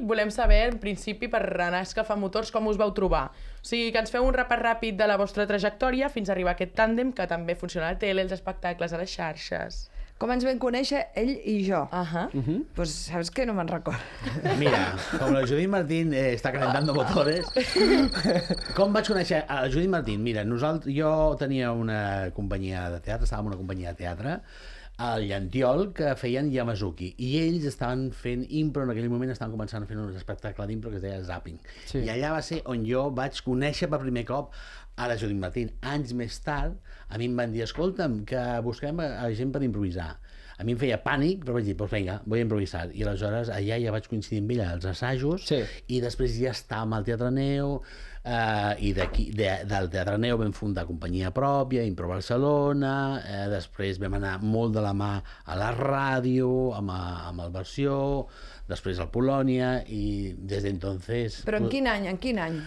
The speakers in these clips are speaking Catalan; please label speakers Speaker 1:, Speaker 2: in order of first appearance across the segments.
Speaker 1: volem saber, en principi, per anar a escalfar motors, com us vau trobar. O sigui, que ens feu un repàs ràpid de la vostra trajectòria fins a arribar a aquest tàndem que també funciona a la tele, als espectacles, a les xarxes.
Speaker 2: Com ens vam conèixer ell i jo? Pues sabes que no me'n recordo.
Speaker 3: Mira, com la Judit Martín està calentando motores. Com vaig conèixer a la Judit Martín? Mira, jo tenia una companyia de teatre, estàvem en una companyia de teatre, al Llantiol, que feien Yamazuki, i ells estaven fent impro, en aquell moment estaven començant a fer un espectacle d'impro que es deia Zapping. Sí. I allà va ser on jo vaig conèixer per primer cop a la Judit Martín. Anys més tard, a mi em van dir, escolta'm, que busquem a gent per improvisar. A mi em feia pànic, però vaig dir, doncs vinga, vull improvisar. I aleshores allà ja vaig coincidir amb ella als assajos, i després ja estàvem al Teatre Neu, i del Teatre Neu vam fundar companyia pròpia, Impro Barcelona, després vam anar molt de la mà a la ràdio, amb el Versió, després al Polònia, i des d'entonces...
Speaker 2: Però en quin any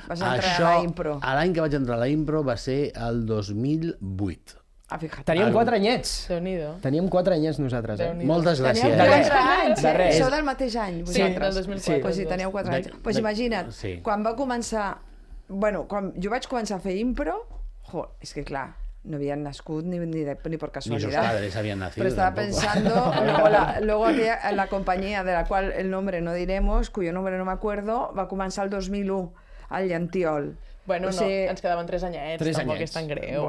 Speaker 2: vas entrar a la Impro?
Speaker 3: L'any que vaig entrar a la Impro va ser el 2008.
Speaker 4: Teníem 4 anyets.
Speaker 1: Déu-n'hi-do.
Speaker 4: Teníem 4 anyets nosaltres,
Speaker 3: Moltes gràcies.
Speaker 2: Teníeu 4 anys,
Speaker 4: De res.
Speaker 2: Sou del mateix any, vosaltres.
Speaker 1: del 2004.
Speaker 2: Pues sí, teníeu 4 anys. Pues imagina't, quan va començar... Bueno, quan jo vaig començar a fer impro, és que clar, no havien nascut ni por casualidad.
Speaker 3: Ni sus padres habían nacido.
Speaker 2: Pero estaba pensando, luego la compañía de la cual el nombre no diremos, cuyo nombre no me acuerdo, va començar el 2001 al Llantiol.
Speaker 1: Bueno,
Speaker 2: o sigui,
Speaker 1: ens quedaven 3 anyets, tampoc és tan greu.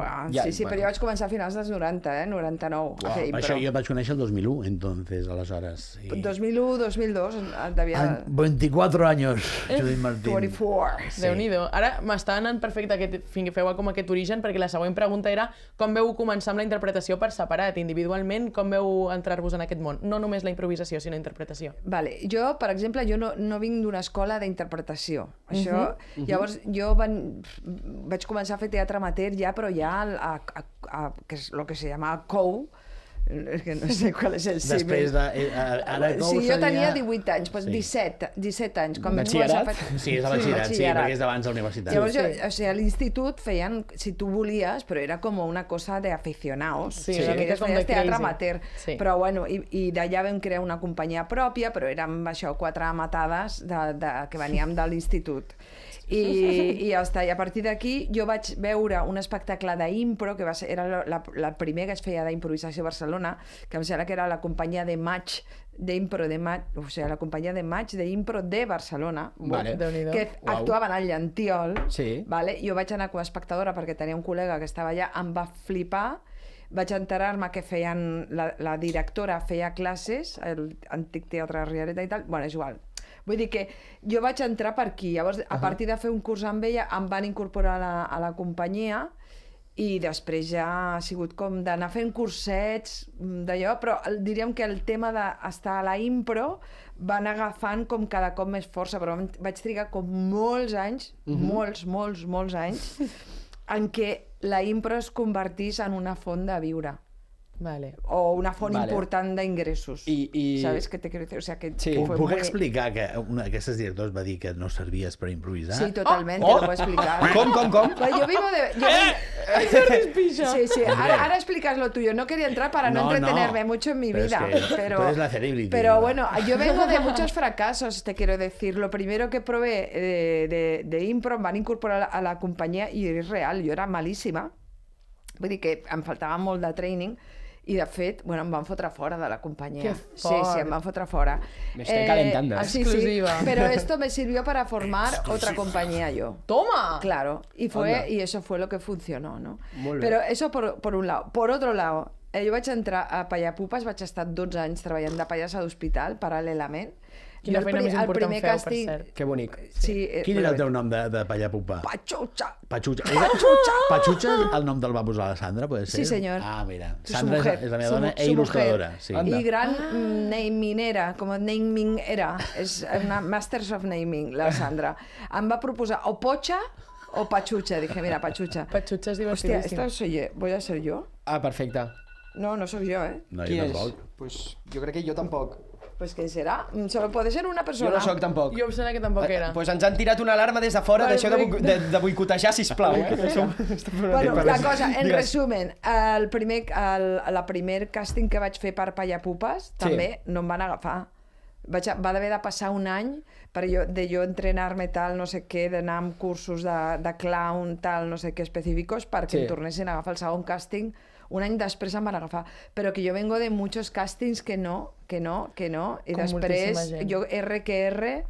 Speaker 2: Sí, però jo vaig començar a finals dels 90, 99.
Speaker 3: Això jo vaig conèixer el 2001, entonces, aleshores.
Speaker 2: 2001, 2002, devia...
Speaker 3: 24 anys, Judit Martín.
Speaker 2: 24.
Speaker 1: Déu-n'hi-do. Ara m'està anant perfecte que feu com aquest origen, perquè la següent pregunta era com veu començar amb la interpretació per separat, individualment, com veu entrar-vos en aquest món? No només la improvisació, sinó la interpretació.
Speaker 2: Vale. Jo, per exemple, no vinc d'una escola d'interpretació. Això, llavors, jo vaig començar a fer teatre amateur ja, però ja que és el que se llama COU, és que no sé qual és el símil.
Speaker 3: Després de... Ara COU
Speaker 2: jo tenia 18 anys, doncs 17 anys.
Speaker 4: Batxillerat?
Speaker 3: Sí, és el batxillerat, sí, perquè és d'abans de la universitat.
Speaker 2: Llavors, a l'institut feien, si tu volies, però era com una cosa d'aficionados.
Speaker 1: Sí,
Speaker 2: que feies teatre amateur. Però bueno, i d'allà vam crear una companyia pròpia, però érem això, 4 matades que veníem de l'institut. I ja està. I a partir d'aquí jo vaig veure un espectacle d'impro, que era el primer que es feia d'improvisació a Barcelona, que em sembla que era la companyia de maig d'impro de maig, o sigui, la companyia de maig d'impro de Barcelona, que actuaven al Llantiol. Jo vaig anar com a espectadora perquè tenia un col·lega que estava allà, em va flipar. Vaig enterar-me que feien, la directora feia classes, l'antic teatre Riereta i tal, bueno, és igual. Vull dir que jo vaig entrar per aquí, llavors a partir de fer un curs amb ella em van incorporar a la companyia i després ja ha sigut com d'anar fent cursets d'allò, però diríem que el tema d'estar a la impro va anar agafant com cada cop més força, però vaig trigar com molts anys, molts anys, en què la impro es convertís en una font de viure. O una font important d'ingressos. ¿Sabes qué te quiero decir? O sea, que
Speaker 3: ¿Puc explicar que una d'aquestes directors va dir que no servies per improvisar?
Speaker 2: Sí, totalmente, lo puedo explicar.
Speaker 4: Com?
Speaker 2: Yo vivo de... Sí, ahora explicas lo tuyo. No quería entrar para no entretenerme mucho en mi vida.
Speaker 3: Pero eres la celebrity.
Speaker 2: Pero bueno, yo vengo de muchos fracasos, te quiero decir. Lo primero que probé de impro, me van a incorporar a la compañía y es real, yo era malíssima. Vull dir que em faltava molt de training. I de fet, em van fotre fora de la companyia. Sí, em van fotre fora.
Speaker 4: Me estoy calentando.
Speaker 1: Exclusiva.
Speaker 2: Pero esto me sirvió para formar otra compañía yo.
Speaker 1: ¡Toma!
Speaker 2: Claro, y eso fue lo que funcionó, ¿no? Pero eso por un lado. Por otro lado, jo vaig entrar a Pallapupes, vaig estar 12 anys treballant de pallassa d'hospital, paral·lelament.
Speaker 1: Quina feina més important feu, per cert.
Speaker 4: Que bonic.
Speaker 3: Quin era el teu nom de Pallapupa?
Speaker 2: Patxutxa.
Speaker 3: Patxutxa, el nom te'l va posar la Sandra, puede ser?
Speaker 2: Sí, senyor.
Speaker 3: Ah, mira. Sandra és la meva dona e il·lustradora.
Speaker 2: I gran namingera, com namingera. És una Masters of Naming, la Sandra. Em va proposar o Pocha o Patxutxa. Dije, mira, Patxutxa.
Speaker 1: Patxutxa és divertidísima.
Speaker 2: Hostia, voy a ser yo.
Speaker 4: Ah, perfecte.
Speaker 2: No soy yo, ¿eh?
Speaker 3: No,
Speaker 4: ¿Quién
Speaker 3: jo
Speaker 4: es?
Speaker 3: tampoc.
Speaker 4: Pues yo creo que yo tampoco.
Speaker 2: Pues ¿quién será? Solo puede ser una persona.
Speaker 4: Jo no soc tampoc.
Speaker 1: Jo em sembla que tampoc era.
Speaker 4: Pues ens han tirat una alarma des de fora d'això de boicotejar, sisplau.
Speaker 2: Bueno, la cosa, en resumen, el primer càsting que vaig fer per Pallapupes també no em van agafar. Va haver de passar un any per jo entrenar-me tal, no sé què, d'anar amb cursos de clown, tal, no sé què específicos, perquè em tornessin a agafar el segon càsting. Un any després em van agafar. Però que jo vengo de muchos càstings que no, i després jo R.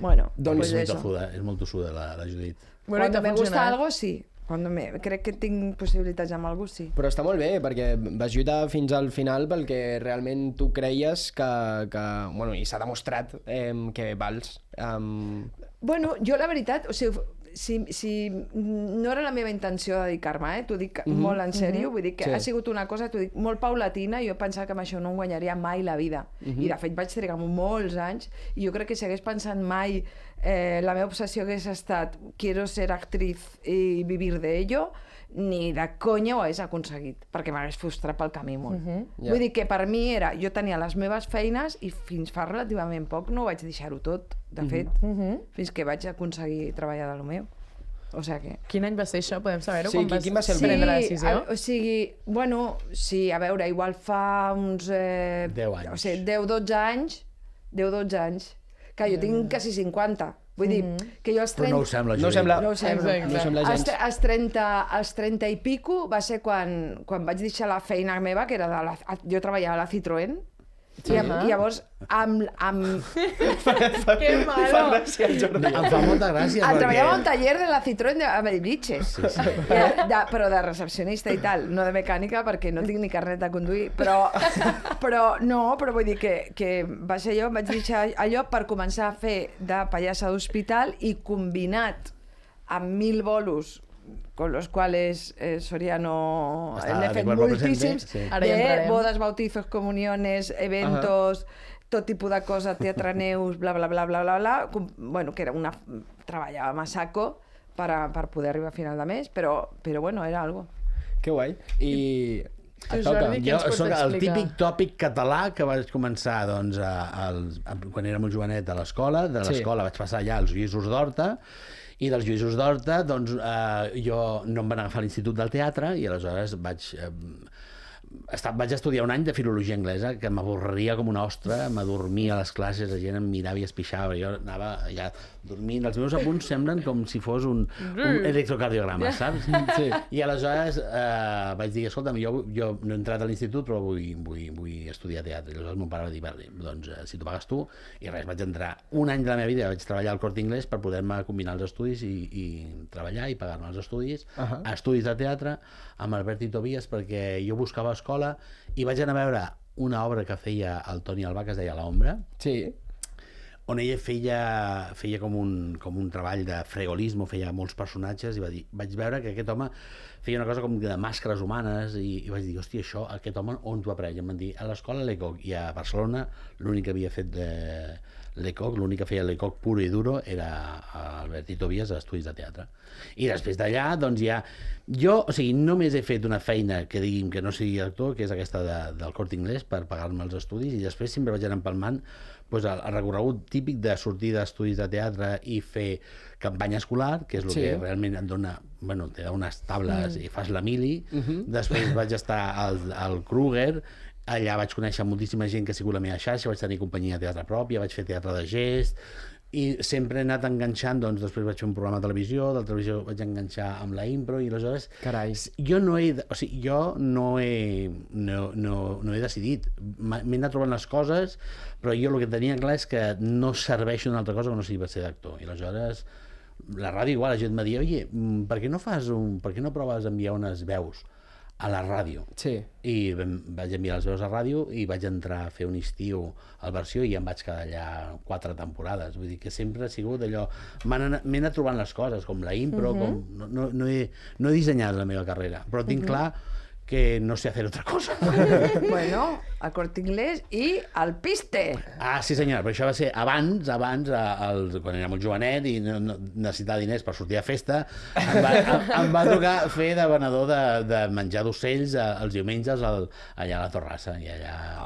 Speaker 2: Bueno,
Speaker 3: doncs és molt tossuda la Judit.
Speaker 2: Cuando me gusta algo, sí. Crec que tinc possibilitats amb algú, sí.
Speaker 5: Però està molt bé, perquè vas lluitar fins al final pel que realment tu creies que bueno, i s'ha demostrat que vals.
Speaker 2: Bueno, jo la veritat, o sigui, si no era la meva intenció dedicar-me, t'ho dic molt en sèrio, vull dir que ha sigut una cosa, t'ho dic, molt paulatina, i jo pensava que amb això no em guanyaria mai la vida. I de fet vaig trigar molts anys, i jo crec que si hagués pensat mai la meva obsessió hagués estat quiero ser actriz i vivir de ello, ni de conya ho hagués aconseguit, perquè m'hagués frustrat pel camí molt. Vull dir que per mi era, jo tenia les meves feines i fins fa relativament poc no vaig deixar-ho tot, de fet, fins que vaig aconseguir treballar de lo meu. O sigui que...
Speaker 1: Quin any va ser això? Podem saber-ho?
Speaker 5: Sí, quin va ser el
Speaker 1: prendre la decisió?
Speaker 2: O sigui, bueno, sí, a veure, igual fa uns...
Speaker 3: 10 anys.
Speaker 2: O sigui, 10-12 anys. 10-12 anys. Que jo tinc quasi 50. Vull dir, que jo als 30...
Speaker 3: Però no ho sembla,
Speaker 5: No
Speaker 3: Judit.
Speaker 5: ho sembla gens.
Speaker 2: Als 30 i pico va ser quan vaig deixar la feina meva, que era jo treballava a la Citroën, i llavors amb...
Speaker 1: Que malo!
Speaker 3: Em fa molta gràcia perquè...
Speaker 2: Treballava a un taller de la Citroën de Bellvitges, però de recepcionista i tal, no de mecànica perquè no tinc ni carnet de conduir, però vull dir que va ser allò, vaig deixar allò per començar a fer de pallassa d'hospital i combinat amb 1000 bolos con los cuales Soriano l'he fet moltíssims, de bodes, bautizos, comuniones, eventos, tot tipus de coses, teatre neus, bla, bla, bla, bla, bla, bla, bueno, que era treballava a saco per poder arribar a final de mes, però bueno, era algo.
Speaker 5: Que guai. I...
Speaker 3: Jo soc el típic tòpic català que vaig començar doncs, quan era molt jovenet a l'escola, de l'escola vaig passar allà als Lluïsos d'Horta, i dels Lluïsos d'Horta doncs, jo no em van agafar a l'Institut del Teatre i aleshores vaig estudiar un any de filologia anglesa que m'avorria com una ostra, m'adormia a les classes, la gent em mirava i es pixava, jo anava allà dormint, els meus apunts semblen com si fos un electrocardiograma, saps? Sí. I aleshores vaig dir, escolta'm, jo no he entrat a l'institut però vull estudiar teatre, i aleshores mon pare va dir, vale, doncs si t'ho pagues tu, i res, vaig entrar un any de la meva vida, vaig treballar al Corte Inglés per poder-me combinar els estudis i treballar i pagar-me els estudis, estudis de teatre amb Albert i Tobias, perquè jo buscava escola i vaig anar a veure una obra que feia el Toni Albà que es deia L'Ombra, on ella feia com un treball de fregolismo, feia molts personatges i vaig veure que aquest home feia una cosa com de màscares humanes i vaig dir, hòstia, aquest home on t'ho aprèn? I em van dir, a l'escola Lecoq, i a Barcelona l'únic que havia fet Lecoq, l'únic que feia Lecoq puro i duro era Albert i Tobias a estudis de teatre. I després d'allà, doncs ja... Jo, o sigui, només he fet una feina que diguin que no sigui actor, que és aquesta del Corte Inglés, per pagar-me els estudis, i després sempre vaig anar empalmant el recorregut típic de sortir d'estudis de teatre i fer campanya escolar, que és el que realment et dona, bueno, te da unes tables i fas la mili. Després vaig estar al Kruger, allà vaig conèixer moltíssima gent que ha sigut la meva xarxa, vaig tenir companyia de teatre pròpia, vaig fer teatre de gest, i sempre he anat enganxant, doncs després vaig fer un programa de televisió, de la televisió vaig enganxar amb la impro, i aleshores jo no he decidit, m'he anat trobant les coses, però jo el que tenia clar és que no serveixo d'una altra cosa que no sigui per ser d'actor, i aleshores la ràdio igual, la gent em dia, oye, per què no proves enviar unes veus a la ràdio? I vaig enviar les veus a ràdio i vaig entrar a fer un estiu al Versió i em vaig quedar allà 4 temporades. Vull dir que sempre ha sigut allò... M'he anat trobant les coses, com la impro, no he dissenyat la meva carrera, però tinc clar que no sé hacer otra cosa.
Speaker 2: Bueno, al Corte Inglés i al Piste.
Speaker 3: Ah, sí senyora, però això va ser abans, quan era molt jovenet i no necessitava diners per sortir a festa, em va tocar fer de venedor de menjar d'ocells els diumenges allà a la Torrassa.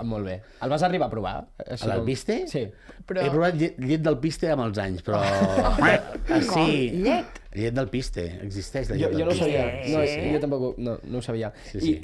Speaker 5: Molt bé. El vas arribar a provar?
Speaker 3: El Piste?
Speaker 5: Sí.
Speaker 3: He provat llet del Piste amb els anys, però... Sí.
Speaker 2: Llet?
Speaker 3: Llet del Piste, existeix la
Speaker 5: Jo
Speaker 3: llet del
Speaker 5: no ho
Speaker 3: Piste.
Speaker 5: sabia, jo tampoc no ho sabia.
Speaker 3: Sí.